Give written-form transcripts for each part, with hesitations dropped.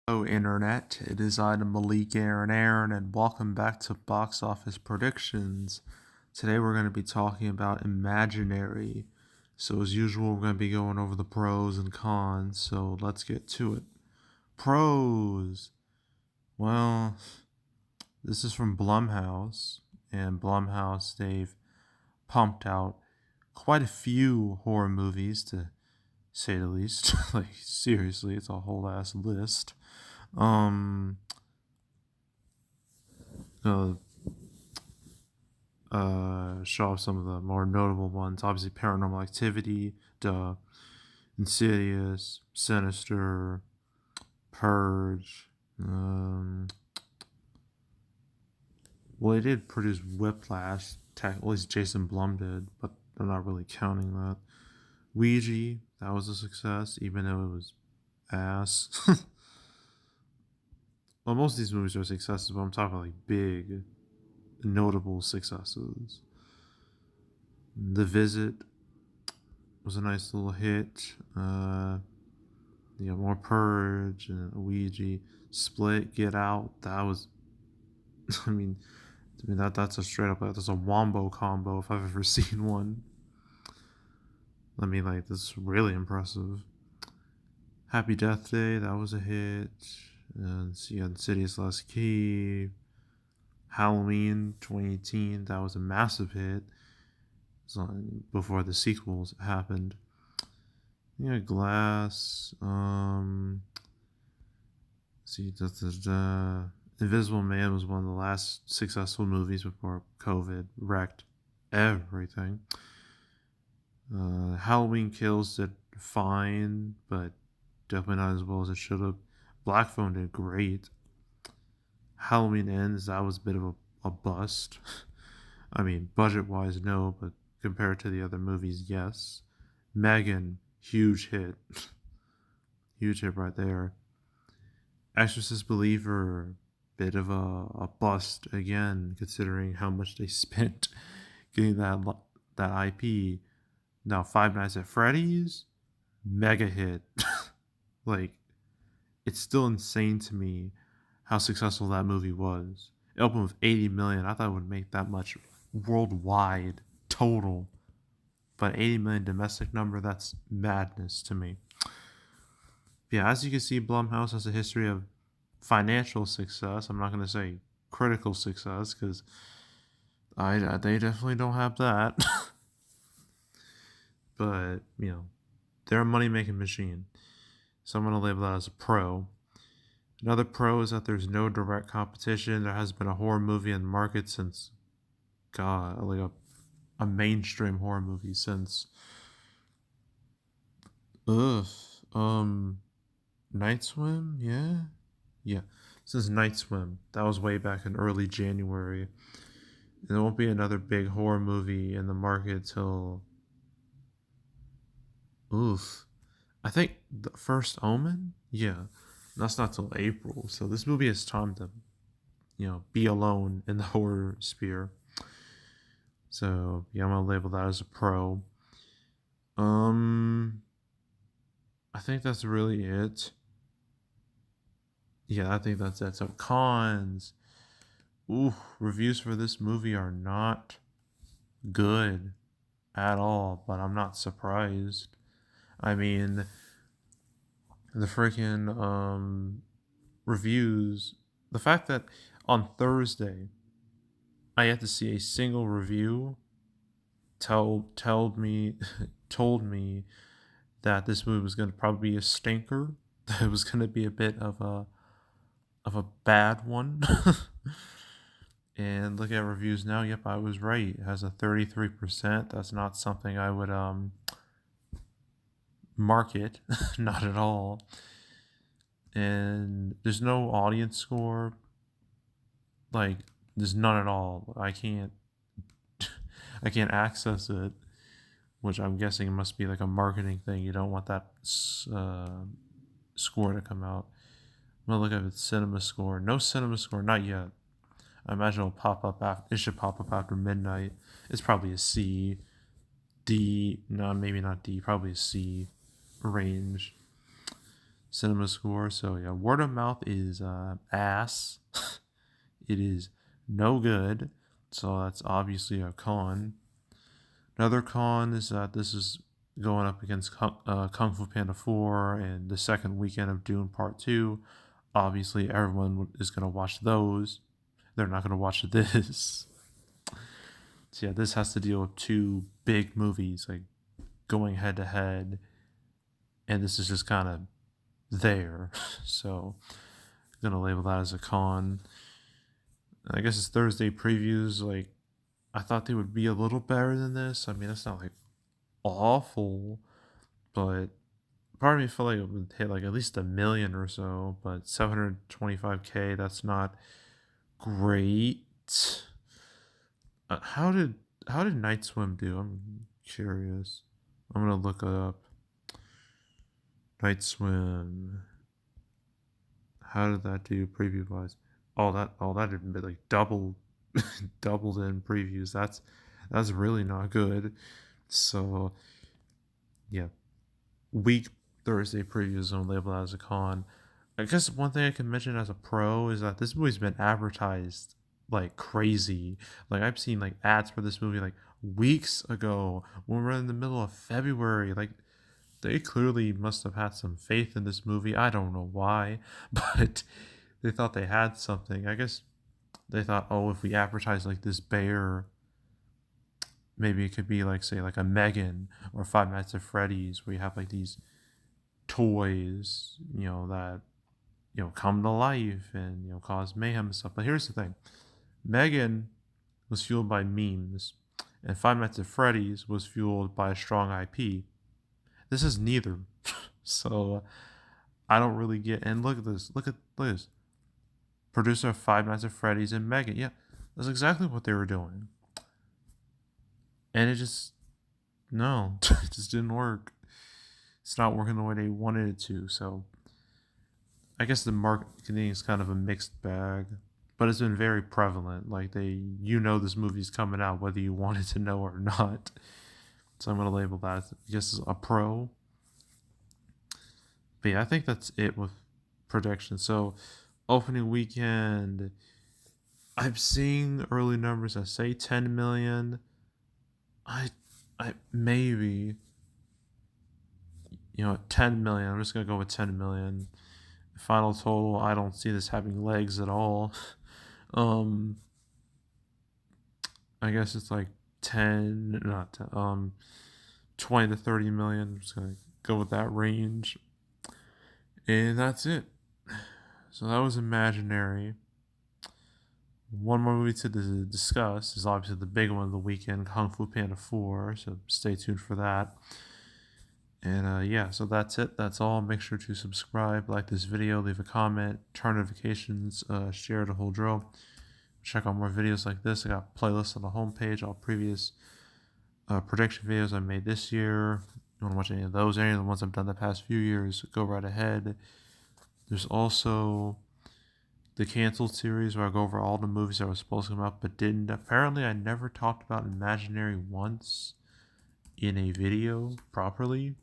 Hello, Internet. It is I, Malik Aaron, and welcome back to Box Office Predictions. Today we're going to be talking about Imaginary. So, as usual, we're going to be going over the pros and cons, so let's get to it. Pros! Well, this is from Blumhouse, and Blumhouse, they've pumped out quite a few horror movies, to say the least. Like, seriously, it's a whole ass list. Um, uh, Show off some of the more notable ones. Obviously, Paranormal Activity, Insidious, Sinister, Purge. Well, they did produce Whiplash. At least Jason Blum did, but I'm not really counting that. Ouija, that was a success, even though it was ass. Well, most of these movies are successes, but I'm talking like big, notable successes. The Visit was a nice little hit. More Purge and Ouija. Split, Get Out. That was, I mean, that's a straight up, that's a wombo combo if I've ever seen one. This is really impressive. Happy Death Day, that was a hit. And Insidious Last Key. Halloween 2018, that was a massive hit. So, before the sequels happened. Glass. Invisible Man was one of the last successful movies before COVID wrecked everything. Halloween Kills did fine, but definitely not as well as it should have. Black Phone did great. Halloween Ends, that was a bit of a bust. I mean, budget wise, no, but compared to the other movies, yes. Megan, huge hit. Huge hit right there. Exorcist Believer, bit of a bust again, considering how much they spent getting that IP. Now, Five Nights at Freddy's, mega hit. Like, it's still insane to me how successful that movie was. It opened with 80 million. I thought it would make that much worldwide total, but 80 million domestic number, that's madness to me. Yeah, as you can see, Blumhouse has a history of financial success. I'm not going to say critical success because they definitely don't have that. But, they're a money making machine. So I'm going to label that as a pro. Another pro is that there's no direct competition. There hasn't been a horror movie in the market since, God, like a mainstream horror movie since, Night Swim? Yeah. Since Night Swim. That was way back in early January. And there won't be another big horror movie in the market till, I think the First Omen? Yeah. That's not till April. So this movie has time to, be alone in the horror sphere. So yeah, I'm gonna label that as a pro. I think that's really it. Yeah, I think that's it. So cons. Ooh, reviews for this movie are not good at all, but I'm not surprised. I mean, the freaking reviews, the fact that on Thursday I had to see a single review told me told me that this movie was going to probably be a stinker. That it was going to be a bit of a bad one. And look at reviews now. Yep, I was right. It has a 33%. That's not something I would market. Not at all. And there's no audience score. Like, there's none at all. I can't access it, which I'm guessing it must be like a marketing thing. You don't want that score to come out. I'm gonna look at its cinema score. No cinema score, not yet. I imagine it'll pop up after. It should pop up after midnight. It's probably a C, D. No, maybe not D. Probably a C range. cinema score. So yeah, word of mouth is ass. It is no good. So that's obviously a con. Another con is that this is going up against Kung Fu Panda 4 and the second weekend of Dune Part 2. Obviously, everyone is going to watch those. They're not going to watch this. So, yeah, this has to deal with two big movies, like going head to head. And this is just kind of there. So, I'm going to label that as a con. I guess it's Thursday previews. Like, I thought they would be a little better than this. I mean, it's not like awful, but part of me felt like it would hit like at least a million or so, but 725K, that's not great. How did Night Swim do? I'm curious. I'm gonna look it up. Night Swim. How did that do preview wise? That didn't be like doubled in previews. That's really not good. So yeah, week Thursday previews don't label that as a con. I guess one thing I can mention as a pro is that this movie's been advertised like crazy. Like I've seen like ads for this movie like weeks ago when we're in the middle of February. Like they clearly must have had some faith in this movie. I don't know why, but they thought they had something. I guess they thought, oh, if we advertise like this bear, maybe it could be like say like a Megan or Five Nights at Freddy's where you have like these toys, that come to life and cause mayhem and stuff. But here's the thing: Megan was fueled by memes, and Five Nights at Freddy's was fueled by a strong IP. This is neither, so I don't really get. And look at this. Look at this. Producer of Five Nights at Freddy's and Megan. Yeah, that's exactly what they were doing, and it just no, it just didn't work. It's not working the way they wanted it to. So I guess the marketing is kind of a mixed bag, but it's been very prevalent. Like this movie's coming out whether you wanted to know or not. So I'm gonna label that, I guess, as a pro. But yeah, I think that's it with predictions. So opening weekend, I'm seeing early numbers that say 10 million. I maybe 10 million. I'm just gonna go with 10 million. Final total, I don't see this having legs at all. um I guess it's like 10, not 10, 20 to 30 million. I'm just gonna go with that range, and that's it. So that was Imaginary. One more movie to discuss is obviously the big one of the weekend, Kung Fu Panda 4, so stay tuned for that. And yeah, so that's it. That's all. Make sure to subscribe, like this video, leave a comment, turn notifications, share the whole drill. Check out more videos like this. I got playlists on the homepage, all previous prediction videos I made this year. You want to watch any of those, any of the ones I've done the past few years, go right ahead. There's also the canceled series where I go over all the movies that were supposed to come out but didn't. Apparently, I never talked about Imaginary once in a video properly.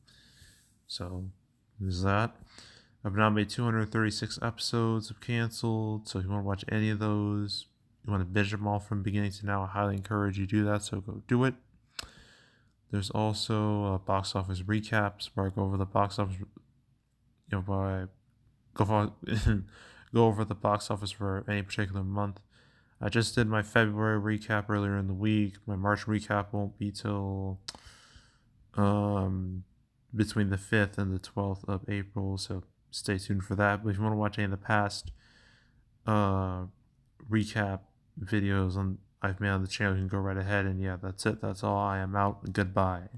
So there's that. I've now made 236 episodes of Canceled. So if you want to watch any of those, you want to binge them all from beginning to now, I highly encourage you to do that. So go do it. There's also box office recaps where I go over the box office, go over the box office for any particular month. I just did my February recap earlier in the week. My March recap won't be till between the 5th and the 12th of April, so stay tuned for that. But if you want to watch any of the past recap videos I've made on the channel, you can go right ahead. And yeah, that's it. That's all. I am out. Goodbye.